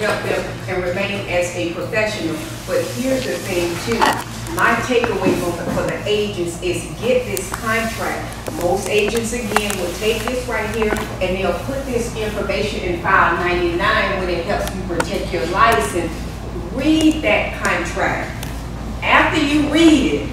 help them and remain as a professional. But here's the thing too. My takeaway for the agents is get this contract. Most agents, again, will take this right here and they'll put this information in file 99 when it helps you protect your license. Read that contract. After you read it,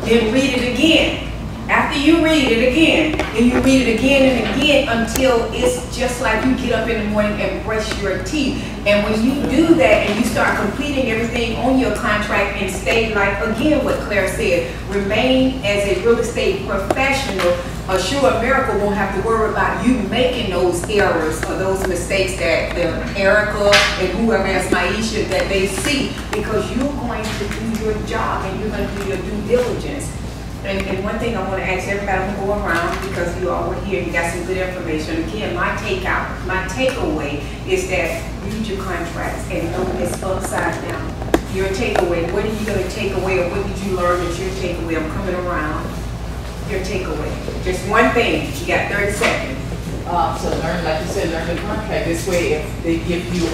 then read it again. After you read it again, and you read it again and again until it's just like you get up in the morning and brush your teeth. And when you do that and you start completing everything on your contract and stay like, again, what Claire said, remain as a real estate professional, Assure America won't have to worry about you making those errors or those mistakes that Erica and whoever else, Maisha, that they see, because you're going to do your job and you're going to do your due diligence. And one thing I want to ask everybody, I'm going to go around because you all were here and you got some good information. Again, my takeaway is that read your contracts and know it's upside down. Your takeaway, what are you going to take away, or what did you learn that's your takeaway? I'm coming around. Your takeaway. Just one thing. You got 30 seconds. So learn, like you said, learn the contract. This way, if they give you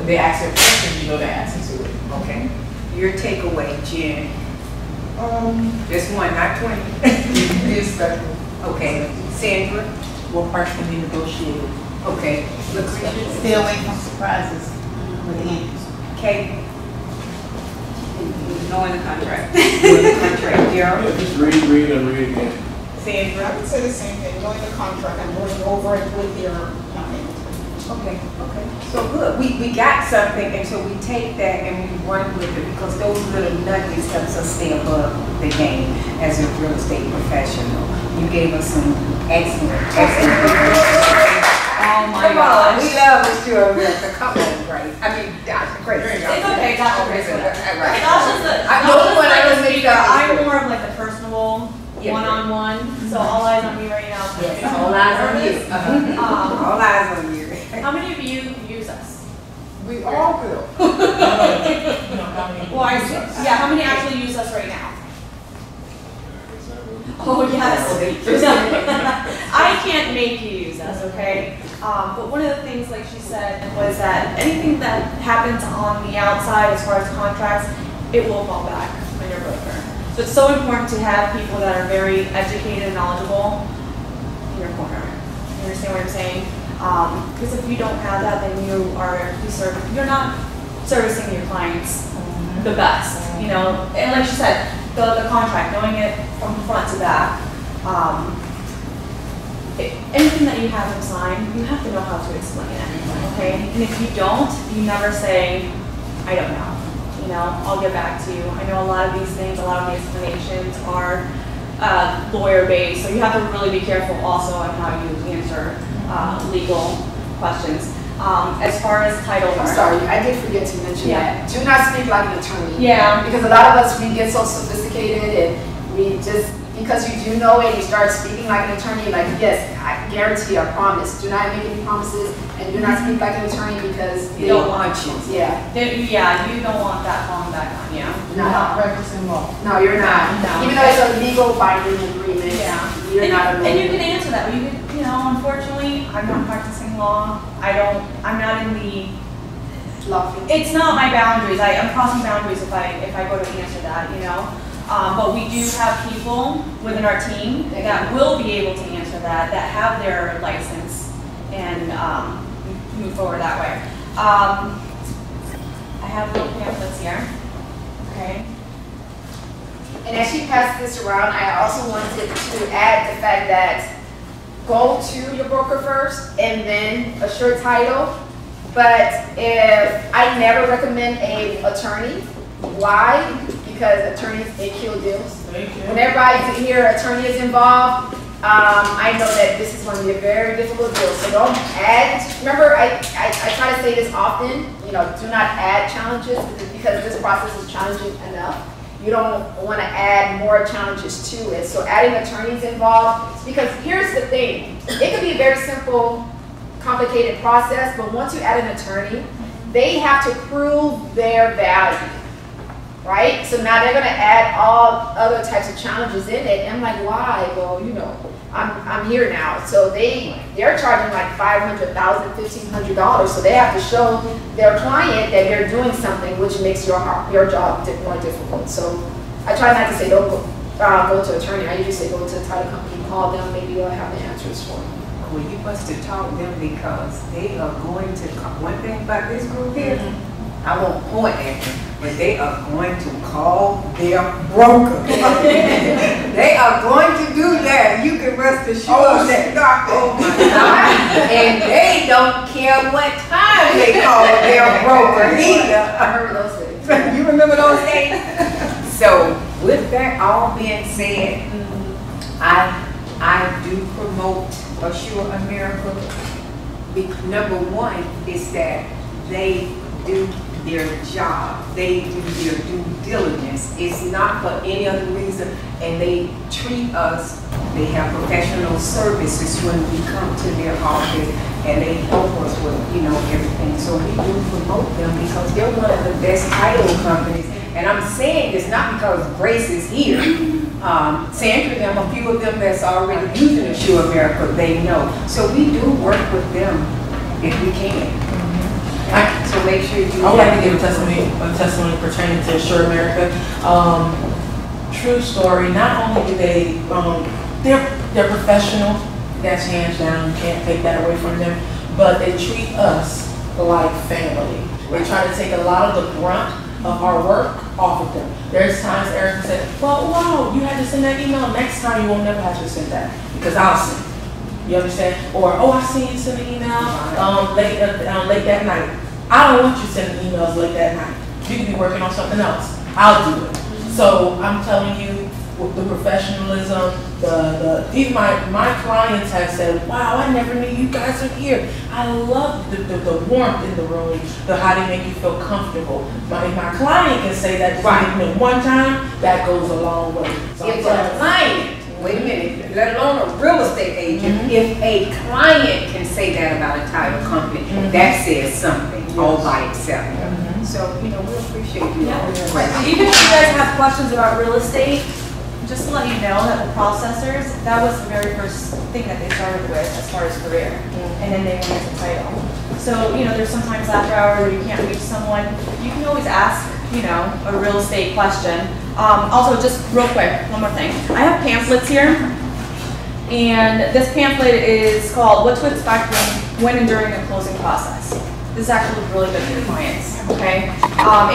they ask you a question, you know the answer to it. Okay. Your takeaway, Jen. Just one, not 20. Respectful. Okay. Sandra. What parts can be negotiated? Okay. Stay away from surprises with the answers. Okay. Knowing the contract. Knowing the contract. Yeah, just read and read again. Sandra. I would say the same thing, knowing the contract and going over it with your client. Okay, okay. So good. We got something, and so we take that and we run with it, because those little nuggets helps us stay above the game as a real estate professional. You gave us some excellent. Oh my gosh. We love Assure America. Come on, Grace. I mean, Dr. Grace. It's okay, Dr. Grace. Right. I'm more of like the personable one-on-one, so all eyes on me right now. Yes, all eyes on you. All eyes on you. How many of you use us? We all will. Well, yeah, how many actually use us right now? Oh, yes. I can't make you use us, okay? But one of the things, like she said, was that anything that happens on the outside as far as contracts, it will fall back on your broker. So it's so important to have people that are very educated and knowledgeable in your corner. You understand what I'm saying? Because if you don't have that, then you're not servicing your clients the best, you know. And like she said, the contract, knowing it from front to back. Anything that you have them sign, you have to know how to explain it, okay? And if you don't, you never say, I don't know. You know, I'll get back to you. I know a lot of these things, a lot of the explanations are lawyer-based, so you have to really be careful also on how you answer legal questions. As far as title, I'm sorry, I did forget to mention that. Do not speak like an attorney. Yeah. Because a lot of us, we get so sophisticated and we just, because you do know it, you start speaking like an attorney, like, yes, I guarantee, I promise. Do not make any promises and do not speak like an attorney, because They don't want you. Yeah. Yeah, you don't want that falling back on you. You're not practicing law. No, you're not. No. Even though it's a legal binding agreement, you're not a lawyer. And you can answer that. You could, you know, unfortunately, I'm not practicing law. I'm not in the, it's not my boundaries. I'm crossing boundaries if I go to answer that, you know. But we do have people within our team that will be able to answer that have their license, and move forward that way. I have little pamphlets here. Okay. And as she passed this around, I also wanted to add the fact that go to your broker first and then assure title. But if I never recommend an attorney. Why? Because attorneys, they kill deals. Whenever I hear attorney is involved, I know that this is going to be a very difficult deal. So don't add, remember I try to say this often, you know, do not add challenges, because this process is challenging enough. You don't want to add more challenges to it. So adding attorneys involved, because here's the thing, it could be a very simple, complicated process, but once you add an attorney, they have to prove their value. Right? So now they're going to add all other types of challenges in it. And I'm like, why? Well, you know, I'm here now. So they're charging like $500,000, $1,500. So they have to show their client that they're doing something which makes your job more difficult. So I try not to say don't go to attorney. I usually say go to the title company, call them, maybe they'll have the answers for you. Well, you must have taught them because they are going to, one thing about this group here, I won't point at them, but they are going to call their broker. They are going to do that. You can rest assured that. Oh my God. And they don't care what time they call their broker either. I heard those things. You remember those days? So with that all being said, I do promote Assure America. Number one is that they do their job. They do their due diligence. It's not for any other reason. And they treat us, they have professional services when we come to their office and they help us with, everything. So we do promote them because they're one of the best title companies. And I'm saying this not because Grace is here. Sandra, them, a few of them that's already using Assure America, they know. So we do work with them if we can. So make sure you. I would like to give a testimony pertaining to Assure America. True story. Not only do they, they're professional. That's hands down. You can't take that away from them. But they treat us like family. They try to take a lot of the brunt of our work off of them. There's times Erica said, well, wow, you had to send that email. Next time you won't never have to send that because I'll send it. You understand? Or, oh, I seen you send an email late that night. I don't want you sending emails late that night. You can be working on something else. I'll do it. So I'm telling you, with the professionalism, even my clients have said, wow, I never knew you guys are here. I love the warmth in the room, how they make you feel comfortable. My client can say that to me one time, that goes a long way. So if a client, wait a minute, let alone a real estate agent, if a client can say that about a title company, that says something all by itself. So, we appreciate you. Even if you guys have questions about real estate, just to let you know that the processors, that was the very first thing that they started with as far as career. And then they went into title. So, there's sometimes after hours where you can't reach someone, you can always ask, a real estate question. Also, just real quick, one more thing. I have pamphlets here. And this pamphlet is called What to Expect When and During the Closing Process. This actually looks really good for your clients, okay?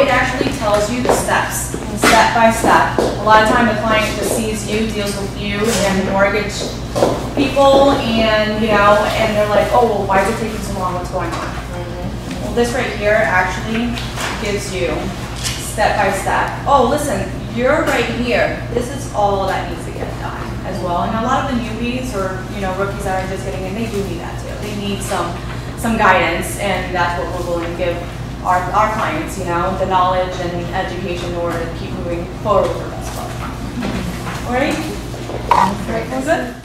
It actually tells you the steps, step by step. A lot of time the client just sees you, deals with you and the mortgage people, and and they're like, oh, well, why is it taking so long? What's going on? Well, this right here actually gives you step by step. Oh, listen, you're right here. This is all that needs to get done as well. And a lot of the newbies or rookies that are just getting in, they do need that too. They need some guidance, and that's what we're willing to give our clients, the knowledge and education in order to keep moving forward with our best club. All right? All right, that's it.